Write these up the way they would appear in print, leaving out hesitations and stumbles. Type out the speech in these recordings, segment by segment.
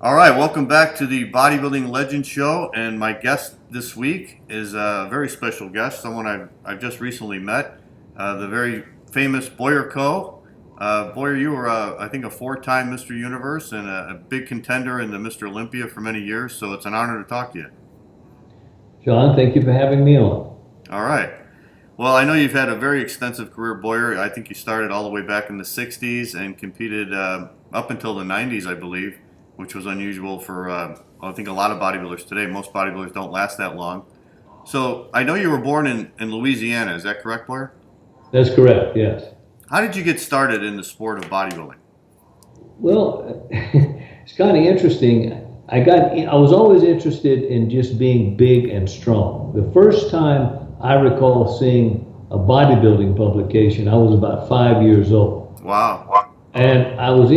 All right, welcome back to the Bodybuilding Legend Show, and my guest this week is a very special guest, someone I've just recently met, the very famous Boyer Co. Boyer, you were, I think, a four-time Mr. Universe and a big contender in the Mr. Olympia for many years, so it's an honor to talk to you. John, thank you for having me on. All right. Well, I know you've had a very extensive career, Boyer. I think you started all the way back in the 60s and competed up until the 90s, I believe, which was unusual for, I think, a lot of bodybuilders today. Most bodybuilders don't last that long. So I know you were born in Louisiana. Is that correct, Boyer? That's correct, yes. How did you get started in the sport of bodybuilding? Well, it's kind of interesting. I was always interested in just being big and strong. The first time I recall seeing a bodybuilding publication, I was about 5 years old. Wow. And I was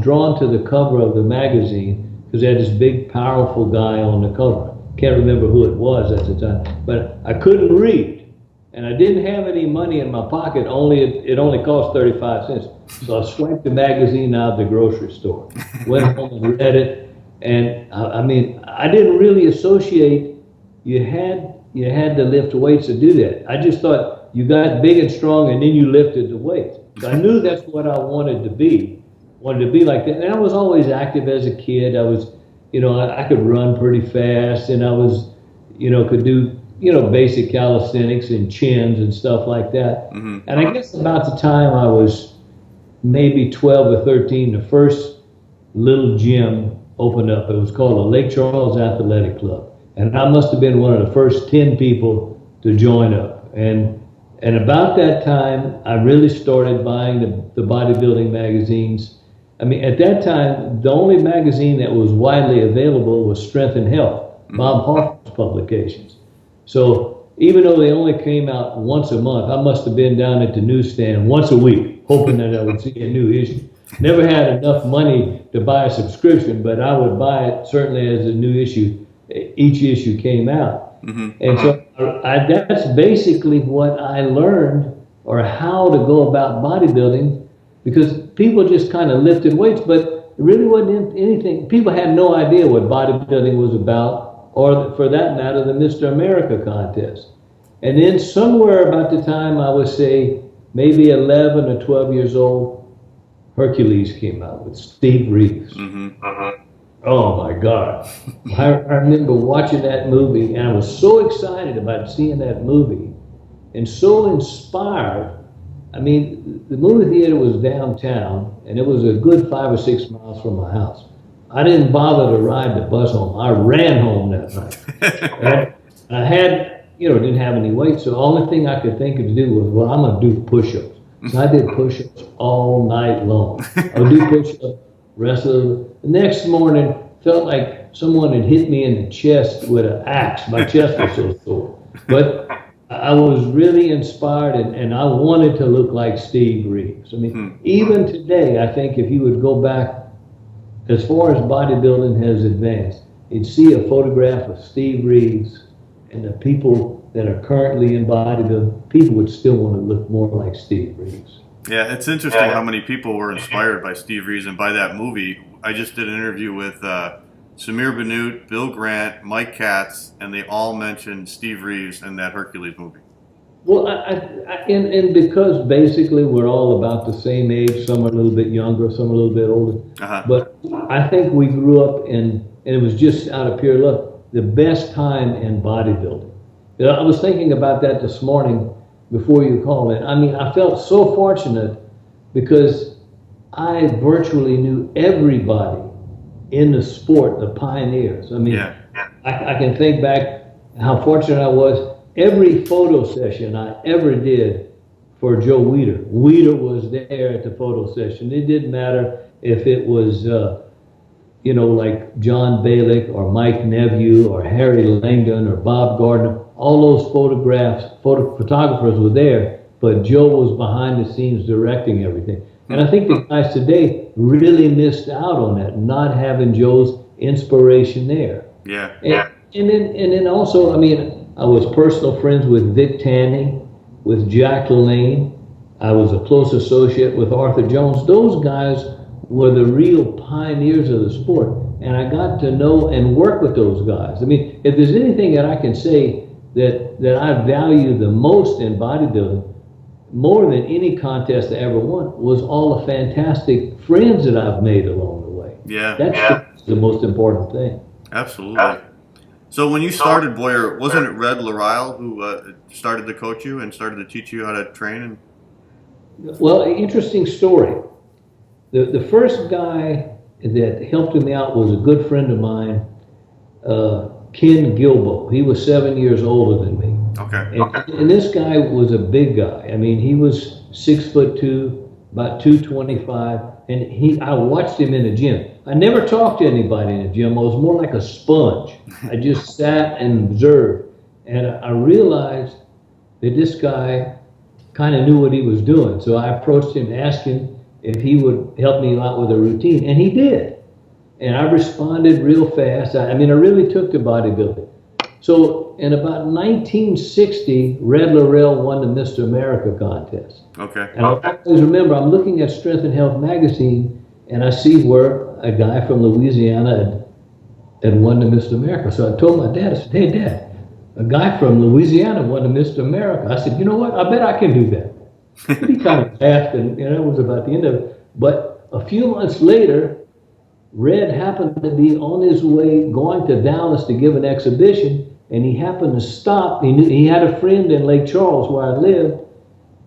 drawn to the cover of the magazine because they had this big, powerful guy on the cover. Can't remember who it was at the time, but I couldn't read, and I didn't have any money in my pocket. It only cost 35 cents. So I swiped the magazine out of the grocery store, went home and read it, and I didn't really associate you had to lift weights to do that. I just thought you got big and strong, and then you lifted the weights. So I knew that's what I wanted to be. Wanted to be like that, and I was always active as a kid. I was, I could run pretty fast, and I was, could do, basic calisthenics and chins and stuff like that. Mm-hmm. And I guess about the time I was maybe 12 or 13, the first little gym opened up. It was called the Lake Charles Athletic Club, and I must have been one of the first 10 people to join up. And about that time, I really started buying the bodybuilding magazines. At that time, the only magazine that was widely available was Strength and Health, Bob Hoffman's publications. So even though they only came out once a month, I must have been down at the newsstand once a week, hoping that I would see a new issue. Never had enough money to buy a subscription, but I would buy it certainly as a new issue. Each issue came out. Mm-hmm. And so that's basically what I learned, or how to go about bodybuilding, because people just kind of lifted weights, but it really wasn't anything. People had no idea what bodybuilding was about, or for that matter, the Mr. America contest. And then somewhere about the time I would say maybe 11 or 12 years old, Hercules came out with Steve Reeves. Mm-hmm. Oh my God. I remember watching that movie, and I was so excited about seeing that movie and so inspired. The movie theater was downtown, and it was a good 5 or 6 miles from my house. I didn't bother to ride the bus home. I ran home that night. And I didn't have any weight, so the only thing I could think of to do was, well, I'm going to do push-ups. So I did push-ups all night long. I would do push-ups rest of the next morning. Felt like someone had hit me in the chest with an axe. My chest was so sore. But I was really inspired, and I wanted to look like Steve Reeves. Even today, I think if you would go back, as far as bodybuilding has advanced, you'd see a photograph of Steve Reeves, and the people that are currently in bodybuilding, people would still want to look more like Steve Reeves. Yeah, it's interesting how many people were inspired by Steve Reeves and by that movie. I just did an interview with Samir Bannout, Bill Grant, Mike Katz, and they all mentioned Steve Reeves in that Hercules movie. Well, and because basically we're all about the same age, some are a little bit younger, some a little bit older, but I think we grew up and it was just out of pure love, the best time in bodybuilding. I was thinking about that this morning before you called in. I felt so fortunate because I virtually knew everybody in the sport, the pioneers. I can think back how fortunate I was. Every photo session I ever did for Joe Weider was there at the photo session. It didn't matter if it was, like John Balick or Mike Neville or Harry Langdon or Bob Gardner. All those photographers were there, but Joe was behind the scenes directing everything. And I think the guys today really missed out on that, not having Joe's inspiration there. Yeah. And then also, I was personal friends with Vic Tanning, with Jack LaLanne. I was a close associate with Arthur Jones. Those guys were the real pioneers of the sport. And I got to know and work with those guys. I mean, if there's anything that I can say that I value the most in bodybuilding, more than any contest I ever won, was all the fantastic friends that I've made along the way. Yeah. That's the most important thing. Absolutely. So when you started Boyer, wasn't it Red Larile who started to coach you and started to teach you how to train? Well, interesting story. The first guy that helped me out was a good friend of mine, Ken Gilbo. He was 7 years older than me. Okay. And this guy was a big guy. I mean, he was 6'2", about 225, and I watched him in the gym. I never talked to anybody in the gym. I was more like a sponge. I just sat and observed, and I realized that this guy kind of knew what he was doing. So I approached him, asked him if he would help me out with a routine, and he did. And I responded real fast. I mean, I really took to bodybuilding. So in about 1960, Red Larile won the Mr. America contest. Okay. And I always remember, I'm looking at Strength and Health magazine, and I see where a guy from Louisiana had won the Mr. America. So I told my dad, I said, hey, Dad, a guy from Louisiana won the Mr. America. I said, you know what? I bet I can do that. He kind of laughed, and that was about the end of it. But a few months later, Red happened to be on his way going to Dallas to give an exhibition, and he happened to stop. He had a friend in Lake Charles where I lived,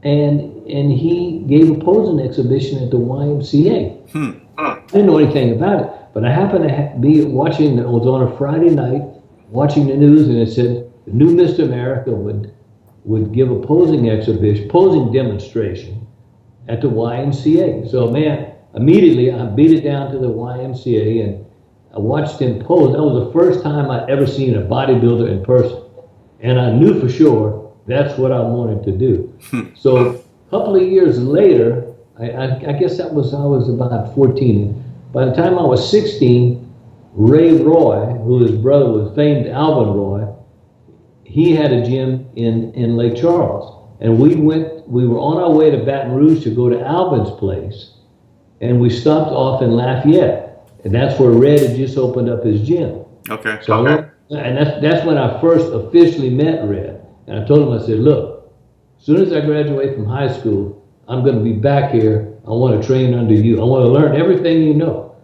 and he gave a posing exhibition at the YMCA. I didn't know anything about it, but I happened to be watching. It was on a Friday night, watching the news, and it said the new Mr. America would give a posing exhibition, posing demonstration at the YMCA. So man, immediately I beat it down to the YMCA and I watched him pose. That was the first time I'd ever seen a bodybuilder in person. And I knew for sure that's what I wanted to do. So a couple of years later, I guess I was about 14. By the time I was 16, Ray Roy, who his brother was famed Alvin Roy, he had a gym in Lake Charles. And we were on our way to Baton Rouge to go to Alvin's place. And we stopped off in Lafayette. And that's where Red had just opened up his gym. Okay. So and that's when I first officially met Red. And I told him, I said, look, as soon as I graduate from high school, I'm going to be back here. I want to train under you. I want to learn everything you know.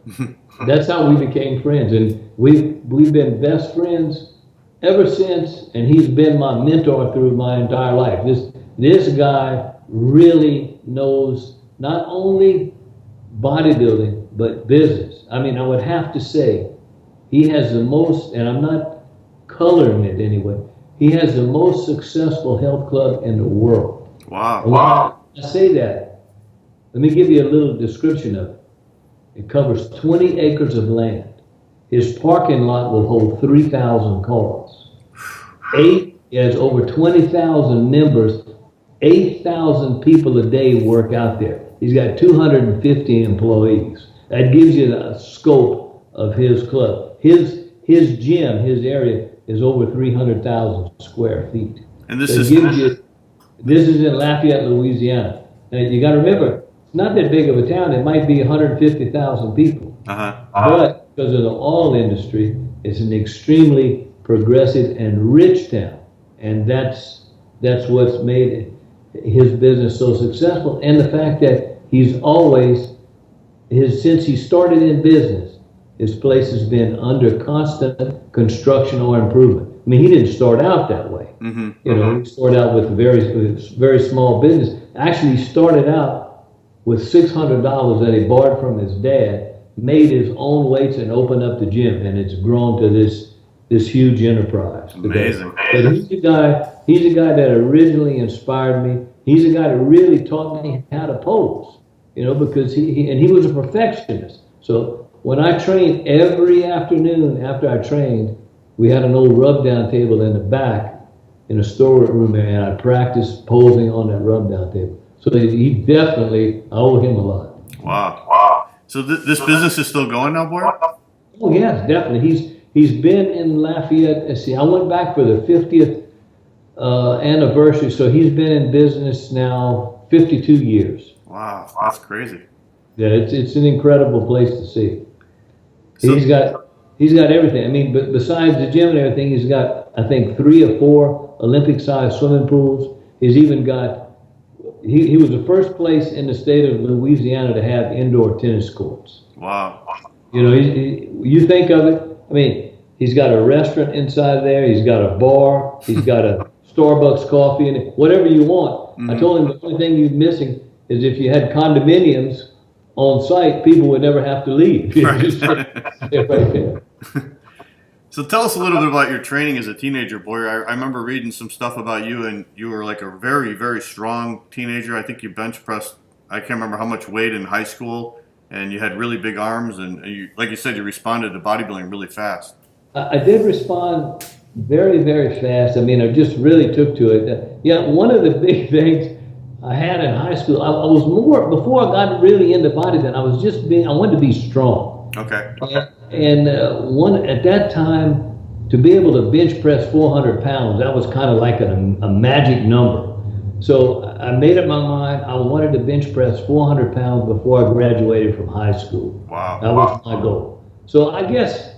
That's how we became friends. And we've been best friends ever since. And he's been my mentor through my entire life. This guy really knows not only bodybuilding, but business. I mean, I would have to say he has the most, and I'm not coloring it anyway, he has the most successful health club in the world. Wow. And when I say that, let me give you a little description of it. It covers 20 acres of land. His parking lot will hold 3,000 cars. He has over 20,000 members. 8,000 people a day work out there. He's got 250 employees. That gives you the scope of his club. His gym, his area, is over 300,000 square feet. And this is in Lafayette, Louisiana. Now you got to remember, it's not that big of a town. It might be 150,000 people. But because of the oil industry, it's an extremely progressive and rich town, and that's what's made his business so successful. And the fact that he's always since he started in business, his place has been under constant construction or improvement. I mean, he didn't start out that way. You know, he started out with very small business. Actually, he started out with $600 that he borrowed from his dad, made his own weights, and opened up the gym, and it's grown to this huge enterprise today. Amazing. But he's a guy that originally inspired me. He's a guy that really taught me how to pose. You know, because he was a perfectionist. So when I trained every afternoon after I trained, we had an old rub-down table in the back in a storeroom area, and I practiced posing on that rub-down table. So he definitely, I owe him a lot. Wow. So this business is still going now, Boyer? Oh yes, definitely. He's been in Lafayette. Let's see, I went back for the 50th anniversary, so he's been in business now 52 years. Wow, that's crazy. Yeah, it's an incredible place to see. So, He's got everything. I mean, but besides the gym and everything, he's got, I think, 3 or 4 Olympic-sized swimming pools. He's even got, he was the first place in the state of Louisiana to have indoor tennis courts. wow. You know, you think of it, I mean, he's got a restaurant inside there, he's got a bar, he's got a Starbucks coffee, and whatever you want. Mm-hmm. I told him the only thing you're missing is if you had condominiums on site, people would never have to leave. Right. Just stay right there. So tell us a little bit about your training as a teenager, Boyer. I remember reading some stuff about you, and you were like a very, very strong teenager. I think you bench pressed, I can't remember how much weight in high school, and you had really big arms, and you, like you said, you responded to bodybuilding really fast. I did respond very, very fast. I mean, I just really took to it. Yeah, one of the big things I had in high school, I was more, before I got really into bodybuilding, I wanted to be strong. Okay. And at that time, to be able to bench press 400 pounds, that was kind of like a magic number. So I made up my mind, I wanted to bench press 400 pounds before I graduated from high school. Wow. That was my goal. So I guess,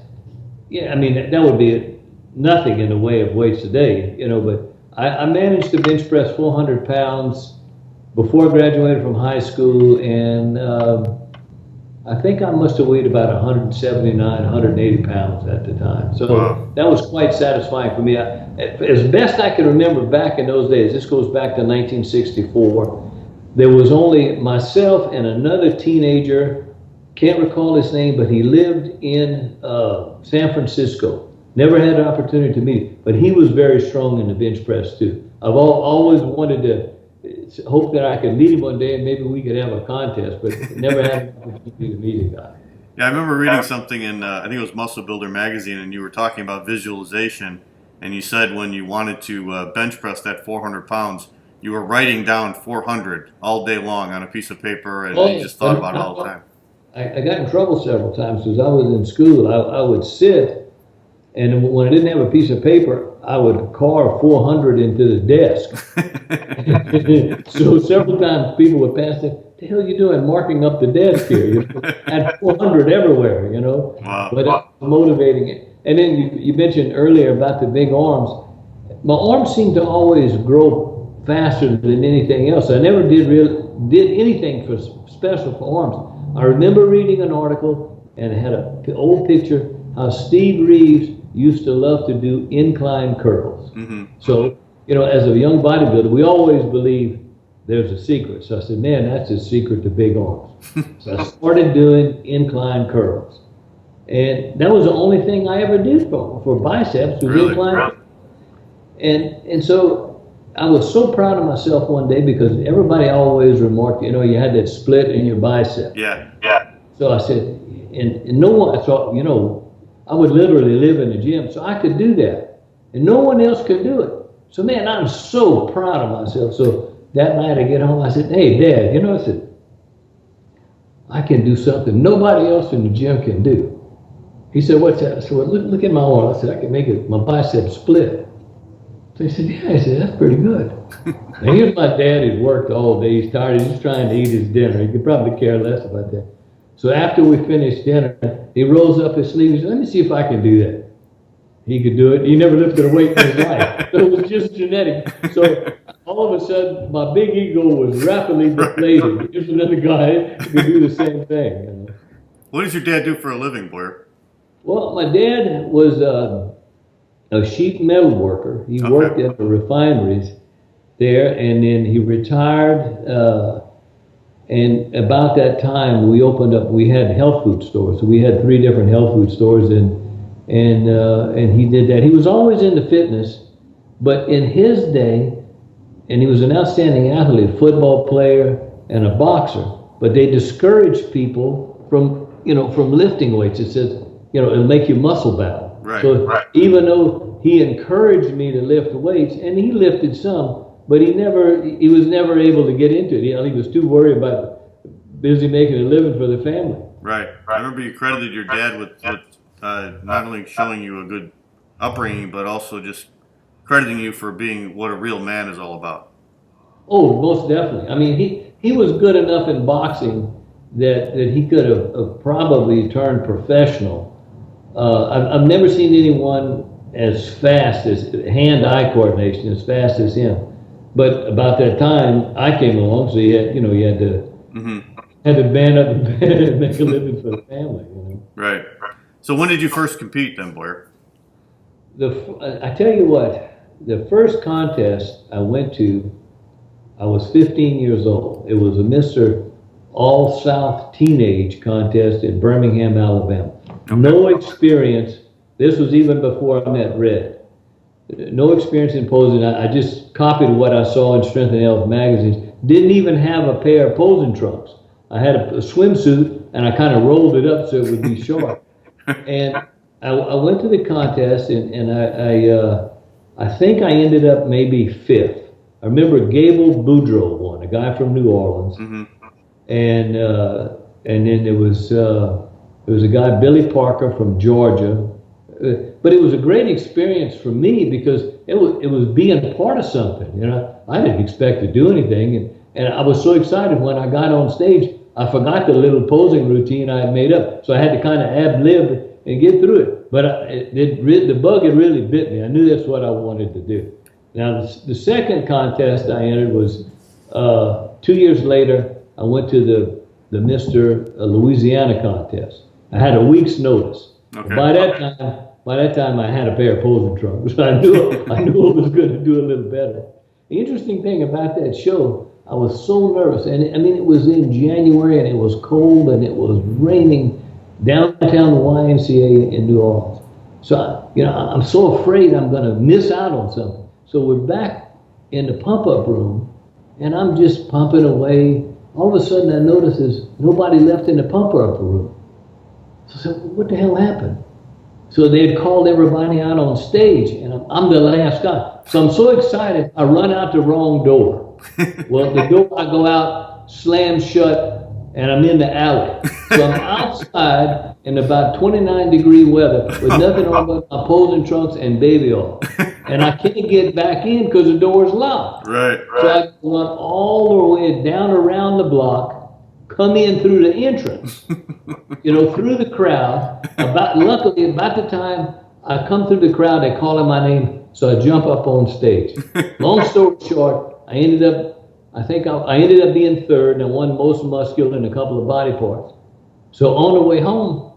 yeah, I mean, that would be nothing in the way of weights today, you know, but I managed to bench press 400 pounds before I graduated from high school, and I think I must have weighed about 179, 180 pounds at the time. So wow. That was quite satisfying for me. As best I can remember back in those days, this goes back to 1964, there was only myself and another teenager, can't recall his name, but he lived in San Francisco. Never had an opportunity to meet him, but he was very strong in the bench press too. I've always wanted to hope that I could meet him one day and maybe we could have a contest, but never had an opportunity to meet a guy. Yeah, I remember reading something in, I think it was Muscle Builder magazine, and you were talking about visualization, and you said when you wanted to bench press that 400 pounds, you were writing down 400 all day long on a piece of paper, and you just thought about it all the time. I got in trouble several times because I was in school. I would sit, and when I didn't have a piece of paper, I would carve 400 into the desk. So several times people would pass it, what the hell are you doing marking up the desk here? You know, had 400 everywhere, you know. Wow. But it was motivating it. And then you mentioned earlier about the big arms. My arms seemed to always grow faster than anything else. I never did anything special for arms. I remember reading an article, and it had an old picture how Steve Reeves used to love to do incline curls. Mm-hmm. So, you know, as a young bodybuilder, we always believe there's a secret. So I said, man, that's the secret to big arms. So I started doing incline curls. And that was the only thing I ever did for biceps was really? Incline. And so I was so proud of myself one day because everybody always remarked, you know, you had that split in your bicep. Yeah. So I said, and no one, so, you know, I would literally live in the gym, so I could do that. And no one else could do it. So, man, I'm so proud of myself. So that night I get home, I said, hey, Dad, you know, I said, I can do something nobody else in the gym can do. He said, what's that? I said, well, look at my arm. I said, I can make my bicep split. So he said, yeah. I said, that's pretty good. Now, here's my dad who's worked all day. He's tired. He's trying to eat his dinner. He could probably care less about that. So after we finished dinner, he rolls up his sleeve and said, let me see if I can do that. He could do it. He never lifted a weight in his life. So it was just genetic. So all of a sudden, my big ego was rapidly deflated. Here's another guy who could do the same thing. You know? What does your dad do for a living, Boyer? Well, my dad was a sheet metal worker. He worked at the refineries there, and then he retired. And about that time, we had health food stores. So we had 3 different health food stores, and he did that. He was always into fitness, but in his day, and he was an outstanding athlete, football player and a boxer, but they discouraged people from lifting weights. It says, you know, it'll make you muscle bound. Right. So even though he encouraged me to lift weights, and he lifted some, but he was never able to get into it. He was too worried about busy making a living for the family. Right. I remember you credited your dad with not only showing you a good upbringing, but also just crediting you for being what a real man is all about. Oh, most definitely. I mean, he was good enough in boxing that he could have probably turned professional. I've never seen anyone as fast as hand-eye coordination as fast as him. But about that time, I came along, so you had to had to band up and make a living for the family. Right. So when did you first compete then, Boyer? I tell you what, the first contest I went to, I was 15 years old. It was a Mr. All-South Teenage Contest in Birmingham, Alabama. Okay. No experience. This was even before I met Red. No experience in posing. I just copied what I saw in Strength and Health magazines. Didn't even have a pair of posing trunks. I had a swimsuit, and I kind of rolled it up so it would be short. And I went to the contest, and I think I ended up maybe 5th. I remember Gable Boudreaux won, a guy from New Orleans, and then there was a guy, Billy Parker from Georgia. But it was a great experience for me because it was being part of something. I didn't expect to do anything, and I was so excited when I got on stage. I forgot the little posing routine I had made up, so I had to kind of ad-lib and get through it. But the bug had really bit me. I knew that's what I wanted to do. Now, the second contest I entered was 2 years later. I went to the Mr. Louisiana Contest. I had a week's notice. Okay. By that time, I had a pair of posing trunks. I knew I was going to do a little better. The interesting thing about that show, I was so nervous, and I mean, it was in January, and it was cold, and it was raining downtown YMCA in New Orleans. So, I'm so afraid I'm going to miss out on something. So we're back in the pump-up room, and I'm just pumping away. All of a sudden, I notice there's nobody left in the pump-up room. So I said, what the hell happened? So they had called everybody out on stage, and I'm the last guy. So I'm so excited, I run out the wrong door. Well, the door I go out slams shut, and I'm in the alley. So I'm outside in about 29-degree weather with nothing on but my posing trunks and baby oil. And I can't get back in because the door's locked. Right. So I run all the way down around the block, come in through the entrance, through the crowd. Luckily, about the time I come through the crowd, they call my name, so I jump up on stage. Long story short, I ended up being third, and I won most muscular and a couple of body parts. So on the way home,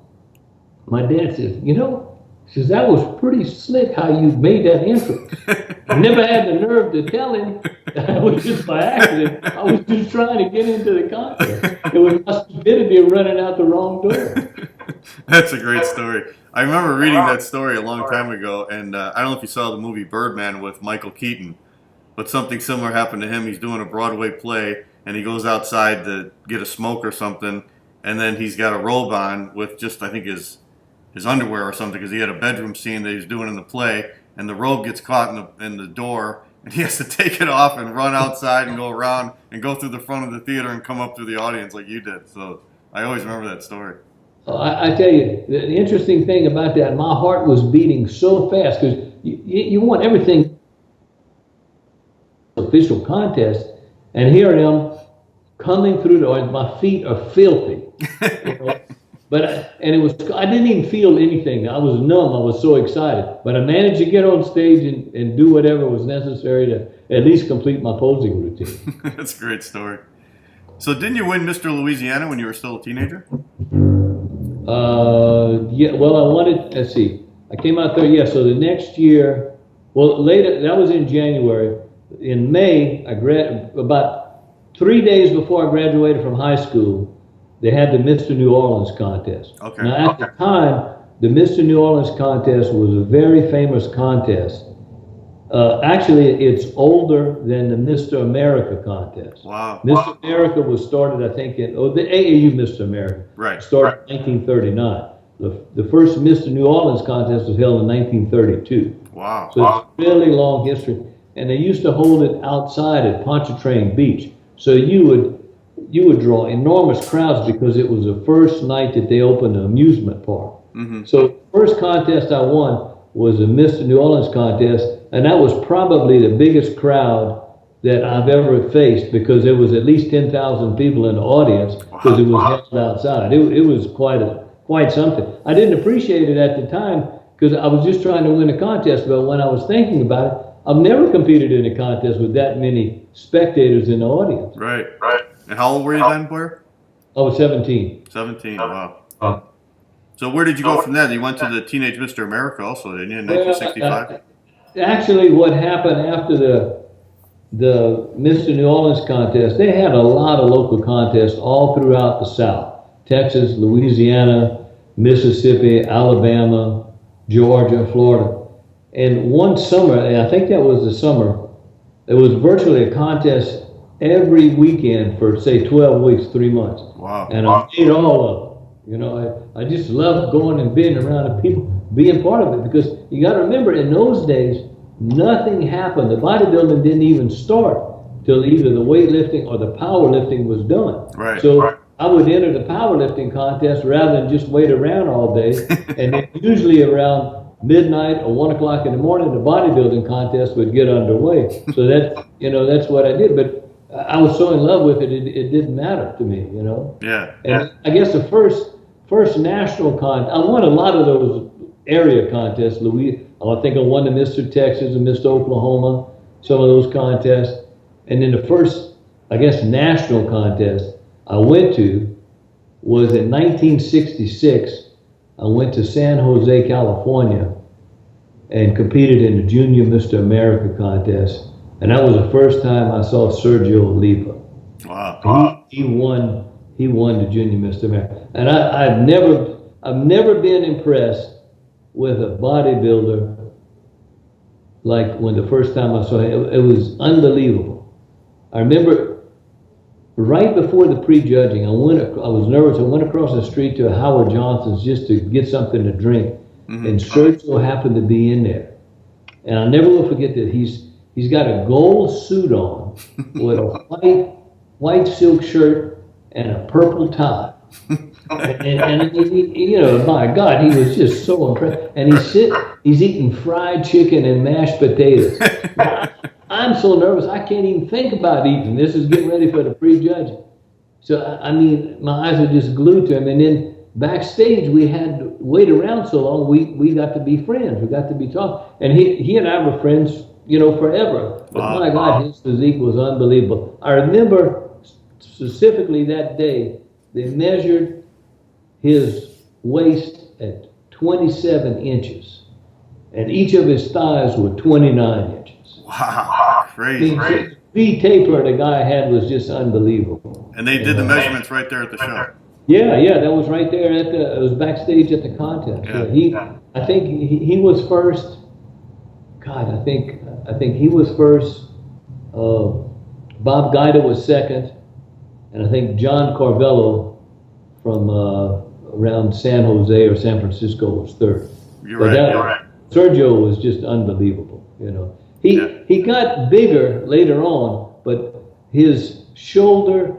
my dad says, that was pretty slick how you made that entrance. I never had the nerve to tell him that it was just by accident. I was just trying to get into the contest. It was my stupidity of running out the wrong door. That's a great story. I remember reading that story a long time ago, and I don't know if you saw the movie Birdman with Michael Keaton, but something similar happened to him. He's doing a Broadway play, and he goes outside to get a smoke or something, and then he's got a robe on with just, I think, his underwear or something, because he had a bedroom scene that he was doing in the play, and the robe gets caught in the door, and he has to take it off and run outside and go around and go through the front of the theater and come up through the audience like you did. So I always remember that story. I tell you, the interesting thing about that, my heart was beating so fast, because you want everything official contest, and here I am coming through the audience. My feet are filthy. But I didn't even feel anything. I was numb. I was so excited. But I managed to get on stage and do whatever was necessary to at least complete my posing routine. That's a great story. So didn't you win Mr. Louisiana when you were still a teenager? Yeah. Well, let's see. I came out there, yeah. So the next year, later, that was in January. In May, about 3 days before I graduated from high school, they had the Mr. New Orleans contest. Okay. Now, at the time, the Mr. New Orleans contest was a very famous contest. Actually, it's older than the Mr. America contest. Wow. Mr. America was started, I think, the AAU Mr. America. Right. Started in 1939. The first Mr. New Orleans contest was held in 1932. Wow. So it's a really long history. And they used to hold it outside at Pontchartrain Beach. So you would draw enormous crowds because it was the first night that they opened an amusement park. Mm-hmm. So the first contest I won was a Mr. New Orleans contest, and that was probably the biggest crowd that I've ever faced, because there was at least 10,000 people in the audience, because it was held outside. It was quite something. I didn't appreciate it at the time because I was just trying to win a contest, but when I was thinking about it, I've never competed in a contest with that many spectators in the audience. Right. And how old were you then, Blair? I was 17. 17, wow. So where did you go from there? You went to the Teenage Mr. America also, didn't you, in 1965? Actually, what happened after the Mr. New Orleans contest, they had a lot of local contests all throughout the South. Texas, Louisiana, Mississippi, Alabama, Georgia, Florida. And one summer, and I think that was the summer, there was virtually a contest every weekend for, say, 12 weeks, 3 months. Wow. And I did all of them. You know, I just loved going and being around the people, being part of it, because you got to remember, in those days, nothing happened. The bodybuilding didn't even start till either the weightlifting or the powerlifting was done. Right. So I would enter the powerlifting contest rather than just wait around all day. And then usually around midnight or 1 o'clock in the morning, the bodybuilding contest would get underway. So that's what I did. But I was so in love with it, it didn't matter to me, you know. Yeah. And I guess the first national I won a lot of those area contests. I think I won the Mr. Texas and Mr. Oklahoma, some of those contests. And then the first, I guess, national contest I went to was in 1966. I went to San Jose, California, and competed in the Junior Mr. America contest. And that was the first time I saw Sergio Oliva. Wow. He won the Junior Mr. America. And I've never been impressed with a bodybuilder like when the first time I saw him. It was unbelievable. I remember right before the pre-judging, I was nervous. I went across the street to a Howard Johnson's just to get something to drink. Mm-hmm. And Sergio happened to be in there. And I'll never will forget that he's got a gold suit on with a white silk shirt and a purple tie. and you know, my God, he was just so impressed. And he's eating fried chicken and mashed potatoes. I'm so nervous, I can't even think about eating. This is getting ready for the pre-judging. So, I mean, my eyes are just glued to him. And then backstage, we had to wait around so long, we got to be friends. We got to be talking. And he and I were friends, you know, forever. But my God, his physique was unbelievable. I remember specifically that day, they measured his waist at 27 inches. And each of his thighs were 29 inches. Wow, crazy. The V-taper the guy had was just unbelievable. And they did the measurements right there at the show. Yeah, that was right there it was backstage at the contest. Yeah. I think he was first. God, I think he was first. Bob Guida was second, and I think John Carvello from around San Jose or San Francisco was third. You're right. Sergio was just unbelievable. You know, he got bigger later on, but his shoulder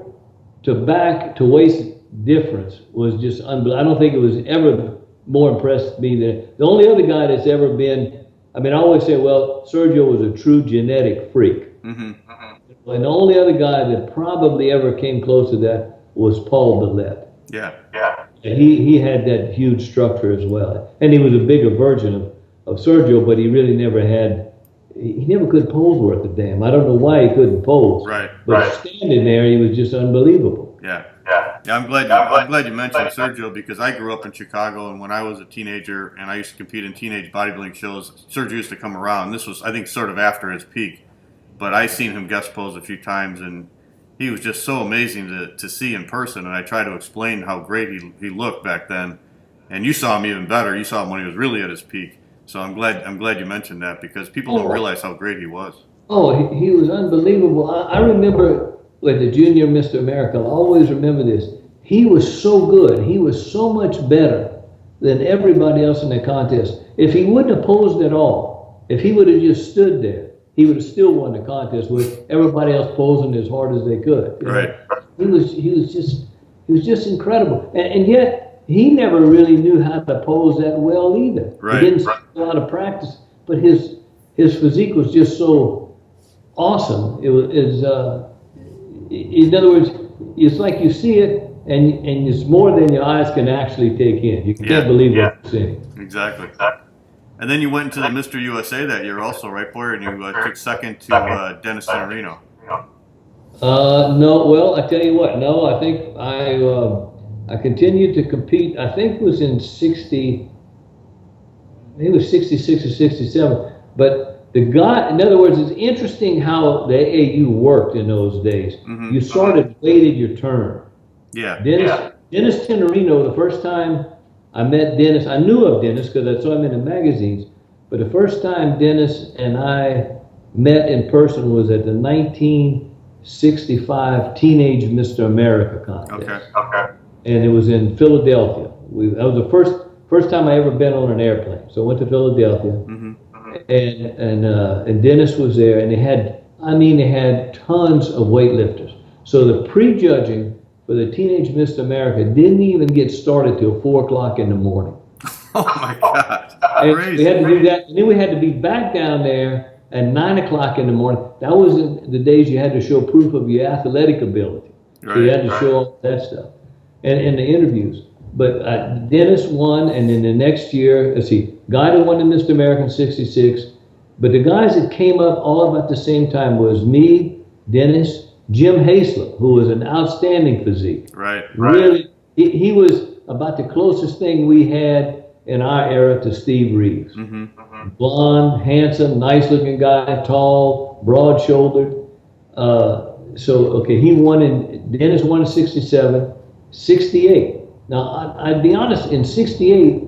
to back to waist difference was just unbelievable. I don't think it was ever more impressed me than the only other guy that's ever been. I mean, I always say, well, Sergio was a true genetic freak. Mm-hmm. And the only other guy that probably ever came close to that was Paul Billette. Yeah. And he had that huge structure as well. And he was a bigger version of Sergio, but he really never could pose worth a damn. I don't know why he couldn't pose. Right. But standing there, he was just unbelievable. Yeah, I'm glad you mentioned Sergio, because I grew up in Chicago, and when I was a teenager and I used to compete in teenage bodybuilding shows, Sergio used to come around. This was, I think, sort of after his peak, but I seen him guest pose a few times, and he was just so amazing to see in person. And I try to explain how great he looked back then, and you saw him even better. You saw him when he was really at his peak. So I'm glad you mentioned that, because people don't realize how great he was. Oh, he was unbelievable. I remember with the Junior Mr. America, I'll always remember this. He was so good. He was so much better than everybody else in the contest. If he wouldn't have posed at all, if he would have just stood there, he would have still won the contest with everybody else posing as hard as they could. Right. He was just incredible. And yet he never really knew how to pose that well either. Right. He didn't have a lot of practice, but his physique was just so awesome. It was, in other words, it's like you see it, and it's more than your eyes can actually take in. You can't believe what you're seeing. Exactly. And then you went into the Mr. USA that year also, right, Boyer? And you took second to Dennis Tenorino. No, well, I tell you what, no, I think I continued to compete. I think it was in 60, I think it was 66 or 67. But the guy, in other words, it's interesting how the AAU worked in those days. You sort of waited your turn. Yeah. Dennis Tenorino, the first time I met Dennis, I knew of Dennis because I saw him in the magazines, but the first time Dennis and I met in person was at the 1965 Teenage Mr. America Contest. Okay. And it was in Philadelphia. That was the first time I ever been on an airplane. So I went to Philadelphia, and Dennis was there, and they had tons of weightlifters. So the prejudging for the Teenage Mr. America didn't even get started till 4 o'clock in the morning. Oh my God! And we had to do that, and then we had to be back down there at 9 o'clock in the morning. That was the days you had to show proof of your athletic ability. So you had to show all that stuff, and the interviews. But Dennis won, and then the next year, let's see, guy that won the Mr. America in '66. But the guys that came up all about the same time was me, Dennis, Jim Hayslip, who was an outstanding physique. Right. Really, he was about the closest thing we had in our era to Steve Reeves. Blonde, handsome, nice-looking guy, tall, broad-shouldered. Dennis won in '67, '68. Now, I'd be honest, in '68,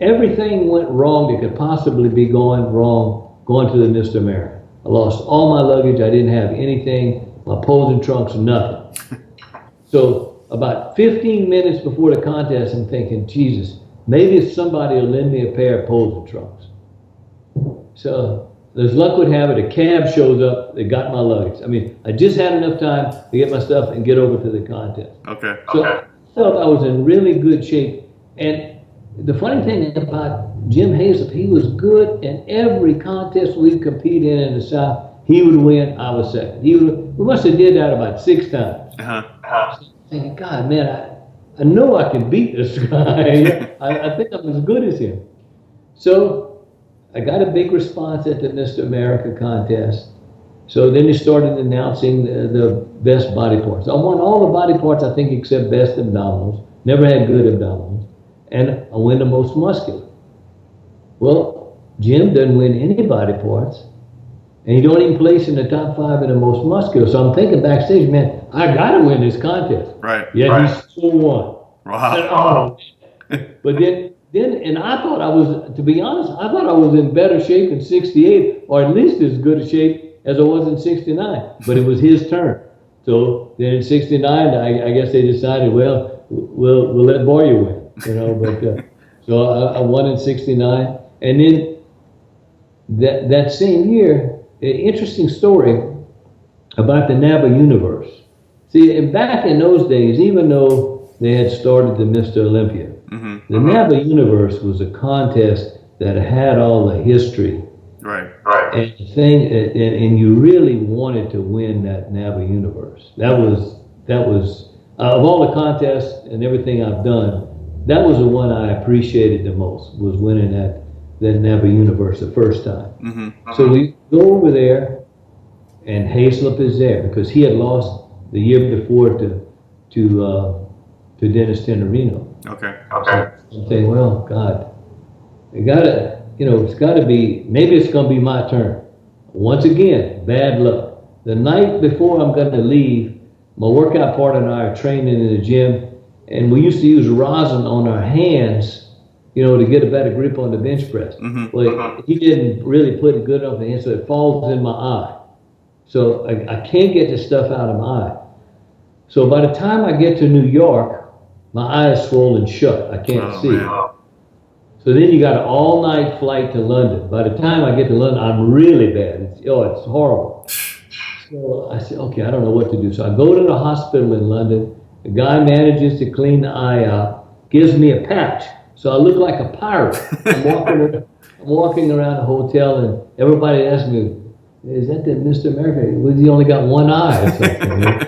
everything went wrong that could possibly be going wrong going to the Mr. America. I lost all my luggage. I didn't have anything. My posing trunks, nothing. So about 15 minutes before the contest, I'm thinking, Jesus, maybe somebody will lend me a pair of posing trunks. So as luck would have it, a cab shows up. They got my luggage. I mean, I just had enough time to get my stuff and get over to the contest. So I felt I was in really good shape. And the funny thing about Jim Hayslip, he was good in every contest we competed in the South. He would win, I was second. We must have did that about 6 times. So I'm thinking, God, man, I know I can beat this guy. I think I'm as good as him. So I got a big response at the Mr. America contest. So then they started announcing the best body parts. I won all the body parts, I think, except best abdominals. Never had good abdominals. And I win the most muscular. Well, Jim doesn't win any body parts. And he don't even place in the top 5 in the most muscular. So I'm thinking backstage, man, I got to win this contest. He still won. Wow. But then, and I thought I was, to be honest, I thought I was in better shape in '68, or at least as good a shape as I was in '69. But it was his turn. So then in '69, I guess they decided, well, we'll let Boyer win, But so I won in '69, and then that same year. An interesting story about the NABA universe. See, and back in those days, even though they had started the Mr. Olympia, the NABA universe was a contest that had all the history. And you really wanted to win that NABA universe. That was of all the contests and everything I've done, that was the one I appreciated the most, was winning that NABA universe the first time. So we go over there, and Hayslip is there because he had lost the year before to Dennis Tenorino. So I'm saying, well, God, it's got to be, maybe it's going to be my turn. Once again, bad luck. The night before I'm going to leave, my workout partner and I are training in the gym, and we used to use rosin on our hands, to get a better grip on the bench press. Well, he didn't really put it good enough in, so it falls in my eye. So I can't get this stuff out of my eye. So by the time I get to New York, my eye is swollen shut. I can't see. So then you got an all-night flight to London. By the time I get to London, I'm really bad. It's horrible. So I said, okay, I don't know what to do. So I go to the hospital in London. The guy manages to clean the eye out, gives me a patch. So I look like a pirate. I'm walking around the hotel, and everybody asks me, is that the Mr. America? Well, he only got one eye or something.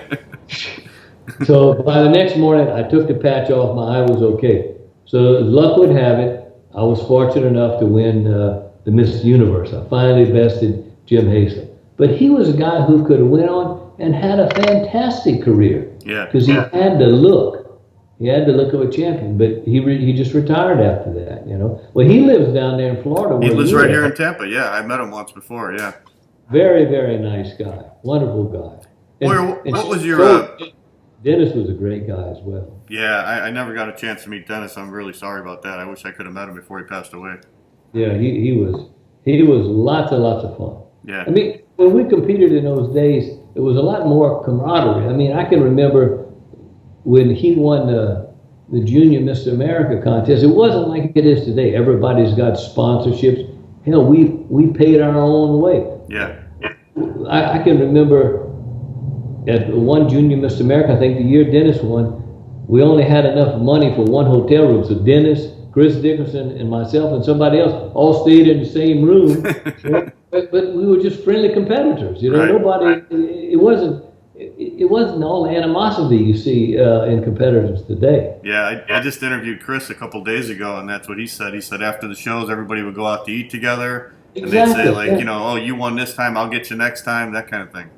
So by the next morning, I took the patch off. My eye was okay. So as luck would have it, I was fortunate enough to win the Miss Universe. I finally bested Jim Haslam. But he was a guy who could have went on and had a fantastic career. Yeah. Because he had the look. He had the look of a champion, but he just retired after that, you know. Well, he lives down there in Florida. He lives right here in Tampa, yeah. I met him once before, yeah. Very, very nice guy. Wonderful guy. What was your... Dennis was a great guy as well. Yeah, I never got a chance to meet Dennis. I'm really sorry about that. I wish I could have met him before he passed away. Yeah, he was lots and lots of fun. Yeah. I mean, when we competed in those days, it was a lot more camaraderie. I mean, I can remember when he won the Junior Mr. America contest. It wasn't like it is today. Everybody's got sponsorships. Hell, we paid our own way. Yeah. I can remember at one Junior Mr. America, I think the year Dennis won, we only had enough money for one hotel room. So Dennis, Chris Dickerson, and myself and somebody else all stayed in the same room. but we were just friendly competitors. You know, right. Nobody. It wasn't all animosity you see in competitors today. Yeah, I just interviewed Chris a couple days ago, and that's what he said. He said after the shows, everybody would go out to eat together, and they'd say like, yeah. You know, oh, you won this time, I'll get you next time, that kind of thing.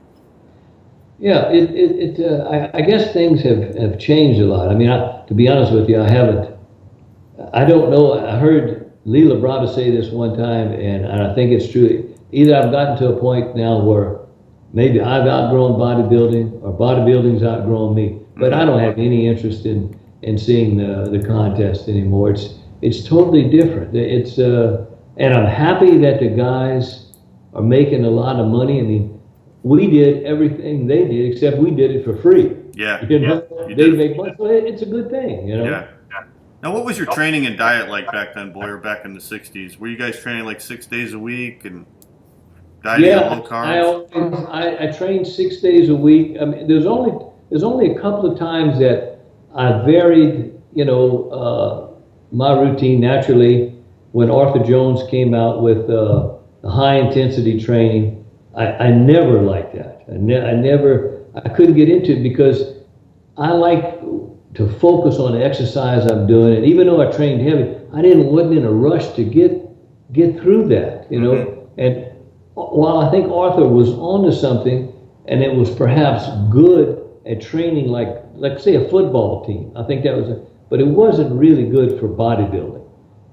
Yeah, I guess things have changed a lot. I mean, to be honest with you, I don't know. I heard Lee Labrada say this one time, and I think it's true. Either I've gotten to a point now where maybe I've outgrown bodybuilding, or bodybuilding's outgrown me. But I don't have any interest in seeing the contest anymore. It's totally different. And I'm happy that the guys are making a lot of money. I mean, we did everything they did, except we did it for free. Yeah. You know? They make money, so it's a good thing, you know? Yeah. Now, what was your training and diet like back then, Boyer, back in the 60s? Were you guys training like 6 days a week and dieting on low carbs? I trained 6 days a week. I mean, there's only a couple of times that I varied, you know, my routine naturally. When Arthur Jones came out with the high intensity training, I never liked that. I couldn't get into it because I like to focus on the exercise I'm doing. And even though I trained heavy, wasn't in a rush to get through that, you know. Mm-hmm. And while I think Arthur was onto something, and it was perhaps good at training like say a football team, I think that was but it wasn't really good for bodybuilding.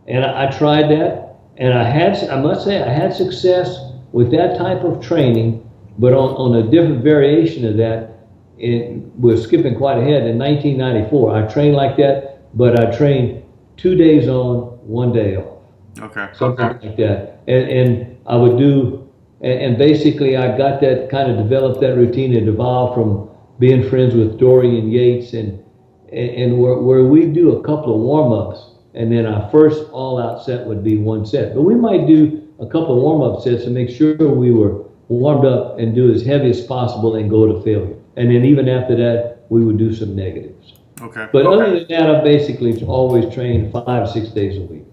And I tried that, and I must say I had success with that type of training, but on a different variation of that. We're skipping quite ahead. In 1994, I trained like that, but I trained 2 days on, 1 day off. Okay. Something like that. And I would do, and basically I got that, kind of developed that routine. It evolved from being friends with Dorian Yates, and where we do a couple of warm-ups, and then our first all-out set would be one set. But we might do a couple of warm-up sets to make sure we were warmed up and do as heavy as possible and go to failure. And then even after that, we would do some negatives. Okay. But other than that, I basically always trained 5 6 days a week.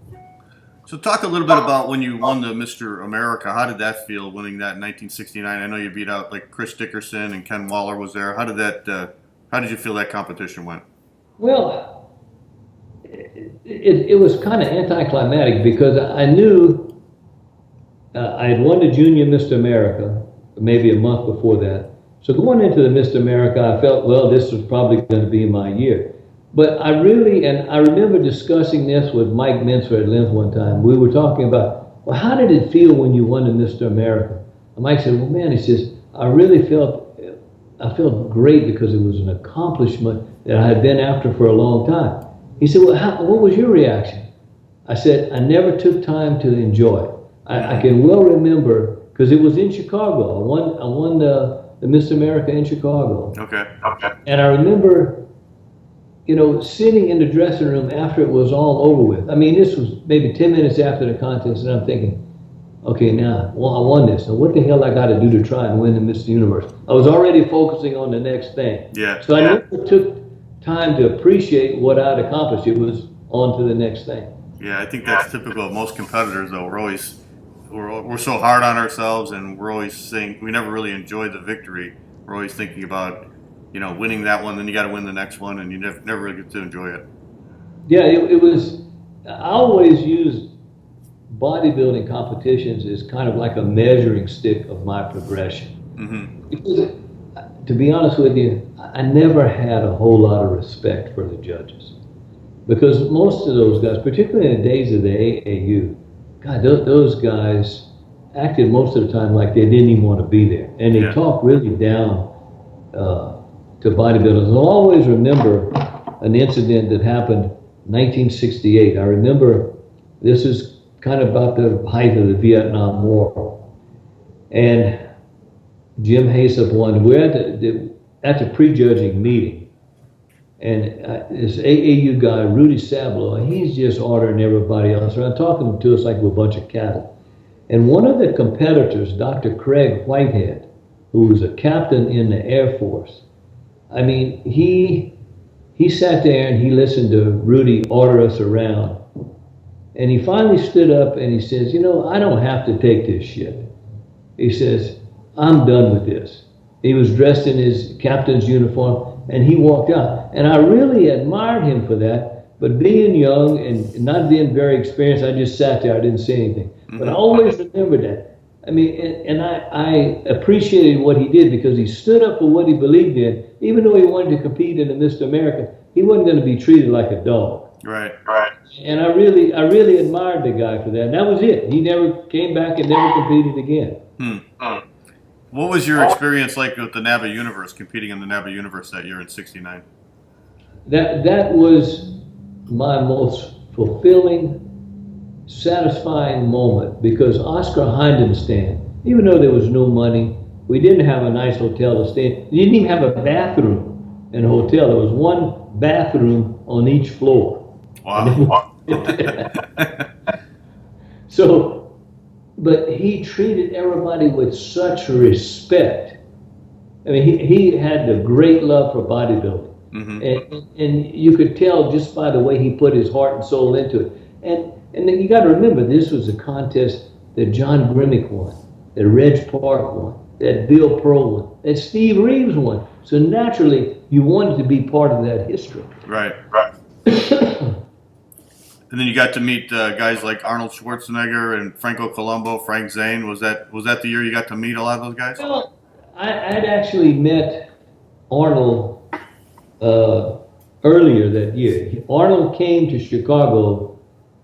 So talk a little bit about when you won the Mr. America. How did that feel, winning that in 1969? I know you beat out like Chris Dickerson and Ken Waller was there. How did you feel that competition went? Well, it was kind of anticlimactic because I knew I had won the Junior Mr. America maybe a month before that. So going into the Mr. America, I felt, well, this was probably going to be my year. But I remember discussing this with Mike Mincer at Length one time. We were talking about, well, how did it feel when you won the Mr. America? And Mike said, well, man, he says, I felt great because it was an accomplishment that I had been after for a long time. He said, well, what was your reaction? I said, I never took time to enjoy it. I can well remember, because it was in Chicago. I won the Miss America in Chicago. Okay. And I remember, you know, sitting in the dressing room after it was all over with. I mean, this was maybe 10 minutes after the contest, and I'm thinking, okay, now, well, I won this. Now, what the hell I got to do to try and win the Miss Universe? I was already focusing on the next thing. Yeah. So I never took time to appreciate what I'd accomplished. It was on to the next thing. Yeah, I think that's typical of most competitors, though. We're always we're so hard on ourselves, and we're always saying we never really enjoy the victory. We're always thinking about, winning that one, then you got to win the next one, and you never really get to enjoy it. Yeah, it was. I always used bodybuilding competitions as kind of like a measuring stick of my progression. Mm-hmm. Because, to be honest with you, I never had a whole lot of respect for the judges. Because most of those guys, particularly in the days of the AAU, God, those guys acted most of the time like they didn't even want to be there. And they talked really down to bodybuilders. I'll always remember an incident that happened in 1968. I remember this is kind of about the height of the Vietnam War. And Jim Haysop won. We're at the prejudging meeting. And this AAU guy, Rudy Sablo, he's just ordering everybody else around, talking to us like we're a bunch of cattle. And one of the competitors, Dr. Craig Whitehead, who was a captain in the Air Force, I mean, he sat there and he listened to Rudy order us around. And he finally stood up and he says, I don't have to take this shit. He says, I'm done with this. He was dressed in his captain's uniform and he walked out. And I really admired him for that. But being young and not being very experienced, I just sat there. I didn't say anything. Mm-hmm. But I always remembered that. I mean, and I appreciated what he did because he stood up for what he believed in. Even though he wanted to compete in the Mr. America, he wasn't going to be treated like a dog. Right. And I really admired the guy for that. And that was it. He never came back and never competed again. What was your experience like with the NABA Universe, competing in the NABA Universe that year in '69? That was my most fulfilling, satisfying moment because Oscar Heidenstein, even though there was no money, we didn't have a nice hotel to stay in. We didn't even have a bathroom in a hotel. There was one bathroom on each floor. Wow. So, but he treated everybody with such respect. I mean, he had a great love for bodybuilding. Mm-hmm. And you could tell just by the way he put his heart and soul into it. And then you got to remember, this was a contest that John Grimmick won, that Reg Park won, that Bill Pearl won, that Steve Reeves won. So naturally, you wanted to be part of that history. Right. And then you got to meet guys like Arnold Schwarzenegger and Franco Columbu, Frank Zane. Was that the year you got to meet a lot of those guys? Well, I'd actually met Arnold earlier that year. Arnold came to Chicago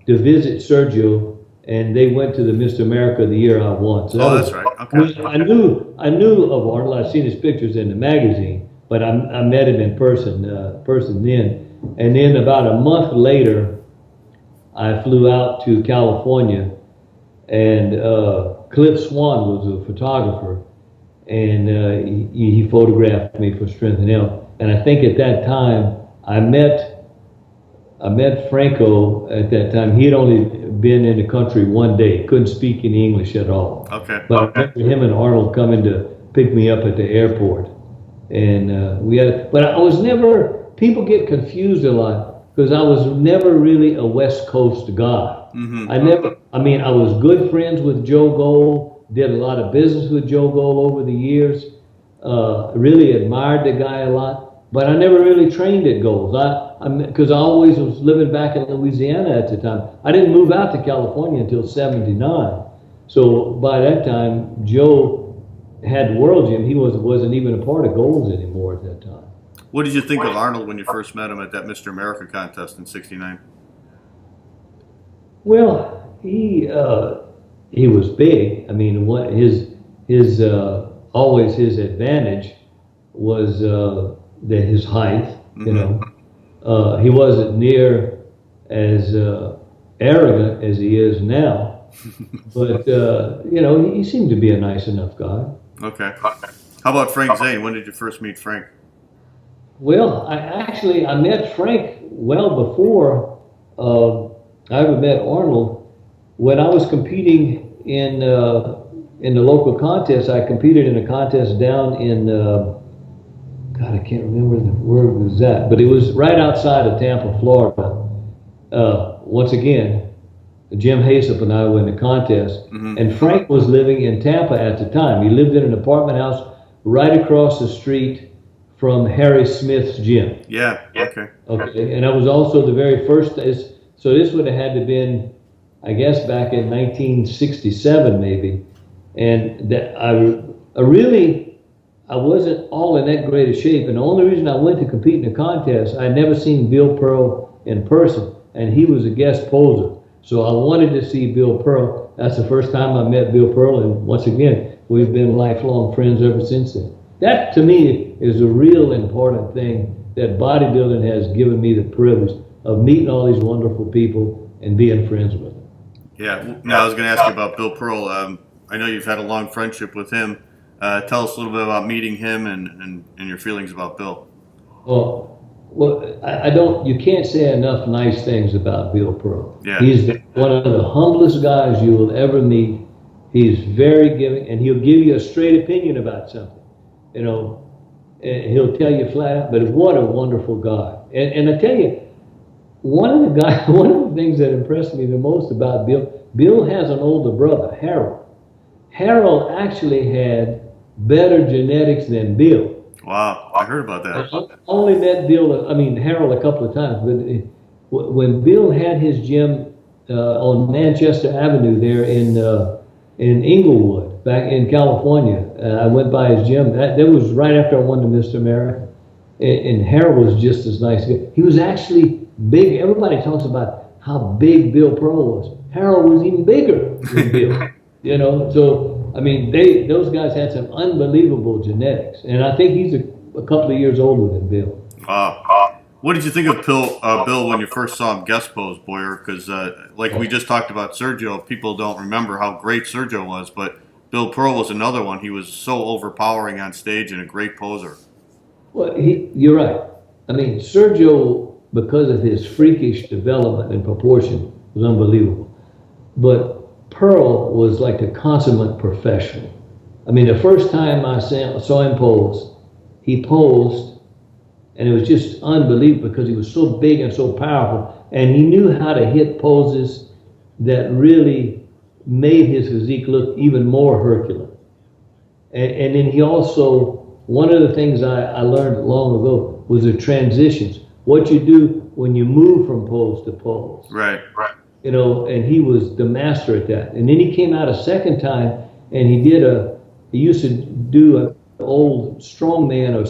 to visit Sergio, and they went to the Mr. America the year I won. So that's right. Okay. I knew of Arnold. I'd seen his pictures in the magazine, but I met him in person then. And then about a month later, I flew out to California, and Cliff Swan was a photographer, and he photographed me for Strength and Health. And I think at that time I met Franco. At that time, he had only been in the country one day, he couldn't speak any English at all. Okay. But I remember him and Arnold coming to pick me up at the airport, and we had. But I was never. People get confused a lot. Because I was never really a West Coast guy. Mm-hmm. I was good friends with Joe Gold, did a lot of business with Joe Gold over the years, really admired the guy a lot, but I never really trained at Gold's. Because I always was living back in Louisiana at the time. I didn't move out to California until '79. So by that time, Joe had World Gym. He wasn't even a part of Gold's anymore at that time. What did you think of Arnold when you first met him at that Mr. America contest in '69? Well, he was big. I mean, what his always his advantage was his height. Mm-hmm. He wasn't near as arrogant as he is now, but he seemed to be a nice enough guy. Okay. How about Frank Zane? When did you first meet Frank? Well, I met Frank well before I ever met Arnold. When I was competing in the local contest, I competed in a contest down in I can't remember where it was at, but it was right outside of Tampa, Florida. Once again, Jim Haslip and I were in the contest, Mm-hmm. and Frank was living in Tampa at the time. He lived in an apartment house right across the street from Harry Smith's gym. Yeah. Okay. Okay, and I was also the very first. So this would have had to been, I guess, back in 1967 maybe, and that I wasn't all in that great a shape, and the only reason I went to compete in the contest, I'd never seen Bill Pearl in person, and he was a guest poser. So I wanted to see Bill Pearl. That's the first time I met Bill Pearl, and once again, we've been lifelong friends ever since then. That, to me, is a real important thing that bodybuilding has given me the privilege of meeting all these wonderful people and being friends with them. Yeah. Now I was going to ask you about Bill Pearl. I know you've had a long friendship with him. Tell us a little bit about meeting him and your feelings about Bill. Well, I don't. You can't say enough nice things about Bill Pearl. Yeah. He's one of the humblest guys you will ever meet. He's very giving, and he'll give you a straight opinion about something. You know, and he'll tell you flat out. But what a wonderful guy! And I tell you, one of the things that impressed me the most about Bill has an older brother, Harold. Harold actually had better genetics than Bill. Wow, I heard about that. I only met Harold a couple of times, but when Bill had his gym on Manchester Avenue there in Inglewood, back in California, I went by his gym. That was right after I won the Mr. America, and Harold was just as nice. He was actually big. Everybody talks about how big Bill Pearl was. Harold was even bigger than Bill. You know, so. I mean, those guys had some unbelievable genetics, and I think he's a couple of years older than Bill. Wow. What did you think of Bill when you first saw him guest pose, Boyer? Because like we just talked about Sergio, people don't remember how great Sergio was, but Bill Pearl was another one. He was so overpowering on stage and a great poser. Well, you're right. I mean, Sergio, because of his freakish development and proportion, was unbelievable. But Pearl was like a consummate professional. I mean, the first time I saw him pose, he posed, and it was just unbelievable because he was so big and so powerful, and he knew how to hit poses that really made his physique look even more Herculean. And then he also, one of the things I learned long ago was the transitions. What you do when you move from pose to pose. Right. You know, and he was the master at that. And then he came out a second time, and he used to do an old strongman or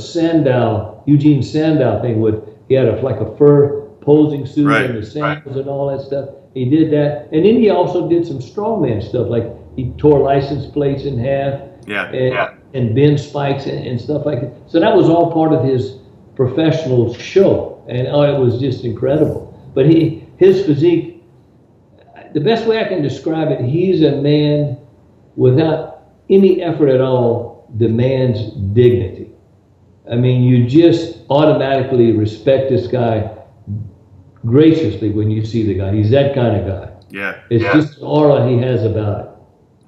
Eugene Sandow thing with, he had like a fur posing suit and the sandals and all that stuff. He did that. And then he also did some strongman stuff, like he tore license plates in half and bend spikes and stuff like that. So that was all part of his professional show. And it was just incredible. But his physique, the best way I can describe it, he's a man without any effort at all demands dignity. I mean, you just automatically respect this guy graciously when you see the guy. He's that kind of guy. Yeah. It's just the aura he has about it.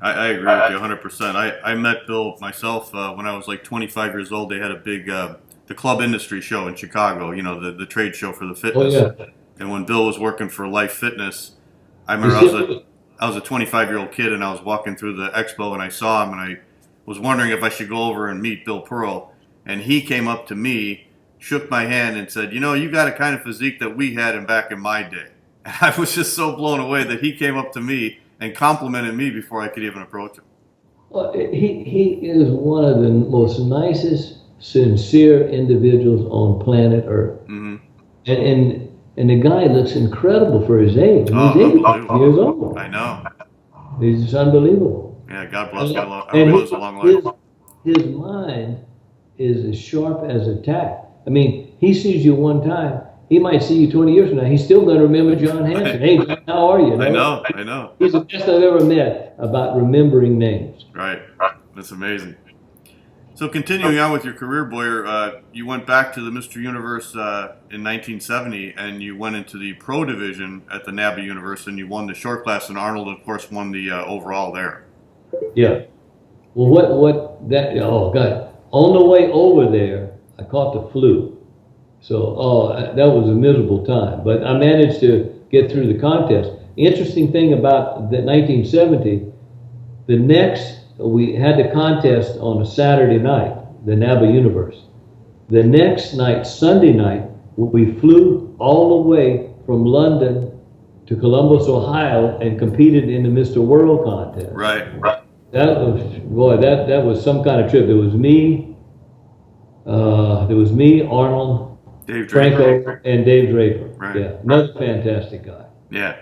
I agree with you 100%. I met Bill myself when I was like 25 years old. They had a big, the club industry show in Chicago, you know, the trade show for the fitness. Oh, yeah. And when Bill was working for Life Fitness, I remember I was a 25-year-old kid, and I was walking through the expo, and I saw him, and I was wondering if I should go over and meet Bill Pearl. And he came up to me, shook my hand, and said, "You know, you got a kind of physique that we had back in my day." And I was just so blown away that he came up to me and complimented me before I could even approach him. Well, he is one of the most nicest, sincere individuals on planet Earth. Mm-hmm. And the guy looks incredible for his age. He's 85 years old. I know. He's just unbelievable. Yeah, God bless him. I hope he lives a long life. His mind is as sharp as a tack. I mean, he sees you one time. He might see you 20 years from now. He's still going to remember John Hanson. Hey, John, how are you? I know. He's the best I've ever met about remembering names. Right. That's amazing. So continuing on with your career, Boyer, you went back to the Mr. Universe in 1970, and you went into the pro division at the NABBA Universe, and you won the short class, and Arnold, of course, won the overall there. Yeah. Well, oh, God. On the way over there, I caught the flu. So, that was a miserable time. But I managed to get through the contest. interesting thing about the 1970, we had the contest on a Saturday night, the NABA Universe. The next night, Sunday night, we flew all the way from London to Columbus, Ohio, and competed in the Mr. World contest. Right. That was some kind of trip. There was me, Arnold, Dave Draper. Franco, and Dave Draper. Right. Yeah, another fantastic guy. Yeah.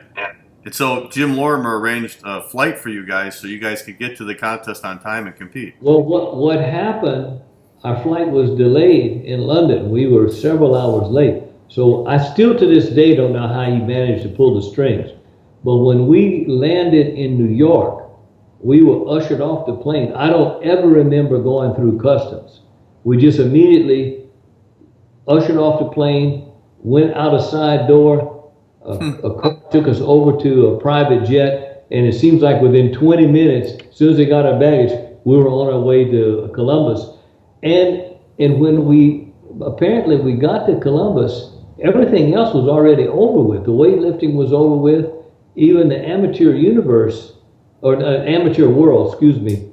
And so Jim Lorimer arranged a flight for you guys so you guys could get to the contest on time and compete. Well, what happened, our flight was delayed in London. We were several hours late. So I still to this day don't know how he managed to pull the strings. But when we landed in New York, we were ushered off the plane. I don't ever remember going through customs. We just immediately ushered off the plane, went out a side door, a car took us over to a private jet, and it seems like within 20 minutes, as soon as they got our baggage, we were on our way to Columbus. And when we got to Columbus, everything else was already over with. The weightlifting was over with. Even the amateur world,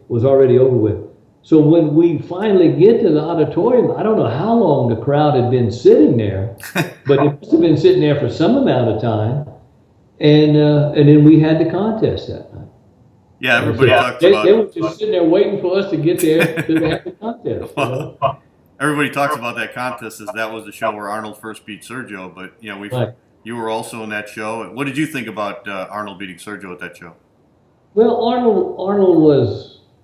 was already over with. So when we finally get to the auditorium, I don't know how long the crowd had been sitting there, but it must have been sitting there for some amount of time. And then we had the contest that night. Yeah, everybody talked about. They were just sitting there waiting for us to get there to have the contest. Well, everybody talks about that contest as that was the show where Arnold first beat Sergio, but you were also in that show. What did you think about Arnold beating Sergio at that show? Well, Arnold